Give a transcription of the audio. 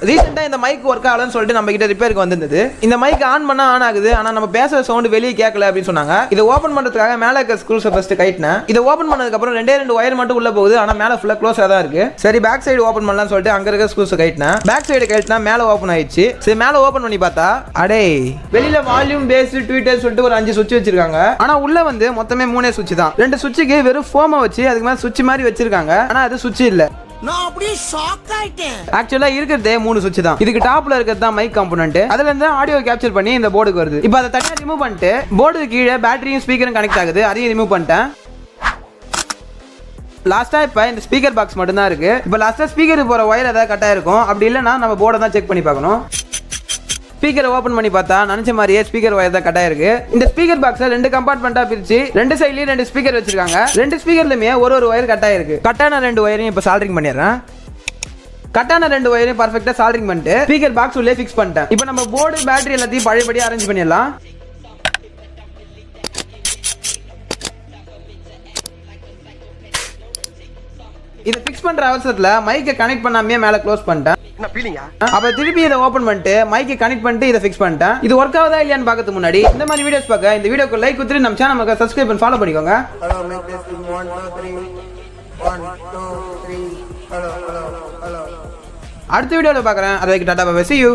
ரீசெண்டா இந்த mic work ஆகலன்னு சொல்லிட்டு நம்ம கிட்ட ரிப்பேருக்கு வந்திருந்தது. இந்த மைக் ஆன் பண்ணா ஆன் ஆகுது, ஆனா நம்ம பேசுற சவுண்ட் வெளியே கேட்கல அப்படின்னு சொன்னாங்க. இதை ஓபன் பண்றதுக்காக மேல இருக்க ஸ்க்ரூஸை ஃபர்ஸ்ட் கைட்டினேன். இதை ஓபன் பண்ணதுக்கு அப்புறம் 2 ஒயர் மட்டும் உள்ள போகுது, ஆனா மேல ஃபுல்லா க்ளோஸா தான் இருக்கு. சரி பேக் சைடு ஓபன் பண்ணலாம்னு சொல்லிட்டு அங்க இருக்க ஸ்க்ரூஸை கைட்டினேன். பேக் சைடு கைட்டினா மேல ஓபன் ஆயிடுச்சு. சரி மேல ஓபன் பண்ணி பார்த்தா அடே வெளியில வால்யூம் பேஸ் ட்வீட்டர் சொல்லிட்டு ஒரு 5 சுவிட்ச் வச்சிருக்காங்க. ஆனா உள்ள வந்து மொத்தமே 3 சுவிட்ச் தான். 2 சுவிட்சுக்கு வெறும் ஃபோமை வச்சு அதுக்கு மேல சுவிட்ச் மாதிரி வச்சிருக்காங்க, ஆனா அது சுவிட்ச் இல்ல. நான் அப்படியே ஷாக் ஆயிட்டேன். ஆக்சுவலா இருக்கிறதே 3 சுவிட்ச் தான். இதுக்கு டாப்ல இருக்கிறது தான் மைக் காம்போனன்ட். அதுல இருந்து ஆடியோ கேப்சர் பண்ணி இந்த போர்டுக்கு வருது. இப்போ அதை தனியா ரிமூவ் பண்ணிட்டு போர்டுக்கு கீழே பேட்டரியும் ஸ்பீக்கரும் கனெக்ட் ஆகுது, அதையும் ரிமூவ் பண்ணிட்டேன். லாஸ்டா இப்போ இந்த ஸ்பீக்கர் பாக்ஸ் மட்டும் தான் இருக்கு. இப்போ லாஸ்டா ஸ்பீக்கருக்கு போற ஒயர் ஏதாவது கட் ஆயிருக்கும். அப்படி இல்லைன்னா நம்ம போர்டை தான் செக் பண்ணி பார்க்கணும். ஸ்பீக்கரை ஓபன் பண்ணி பார்த்தா நினைச்ச மாதிரியே ஸ்பீக்கர் ஒயர் தான் கட் ஆயிருக்கு. இந்த ஸ்பீக்கர் பாக்ஸ்ல 2 கம்பார்ட்மெண்டா பிரிச்சு 2 சைடுலயும் 2 ஸ்பீக்கர் வச்சிருக்காங்க. 2 ஸ்பீக்கர்லயுமே ஒரு ஒயர் கட் ஆயிருக்கு. கட்டான 2 ஒயரையும் இப்போ சால்டரிங் பண்ணிடுறேன். கட்டான 2 ஒயரையும் பர்ஃபெக்ட்டா சால்டரிங் பண்ணிட்டு ஸ்பீக்கர் பாக்ஸ் உள்ளே ஃபிக்ஸ் பண்ணிட்டேன். இப்போ நம்ம போர்டு பேட்டரி எல்லாத்தையும் பழையபடி அரேஞ்ச் பண்ணிடலாம். இதை ஃபிக்ஸ் பண்ற அவசரத்துல மைக்கை கனெக்ட் பண்ணாமே மேல க்ளோஸ் பண்ணிட்டேன். அப்ப திருப்பி இதை ஓபன் பண்ணிட்டு மைக்கை கனெக்ட் பண்ணிட்டு இதை ஃபிக்ஸ் பண்ணிட்டேன். இது ஒர்க் ஆகுதா இல்லையான்னு பார்க்கறதுக்கு முன்னாடி இந்த மாதிரி வீடியோஸ் பார்க்க இந்த வீடியோக்கு லைக் கொடுத்து நம்ம சேனலுக்கு சப்ஸ்கிரைப் பண்ணி ஃபாலோ பண்ணிக்கோங்க. அடுத்த வீடியோல பார்க்கறேன். அது வரைக்கும் tata bye bye, see you.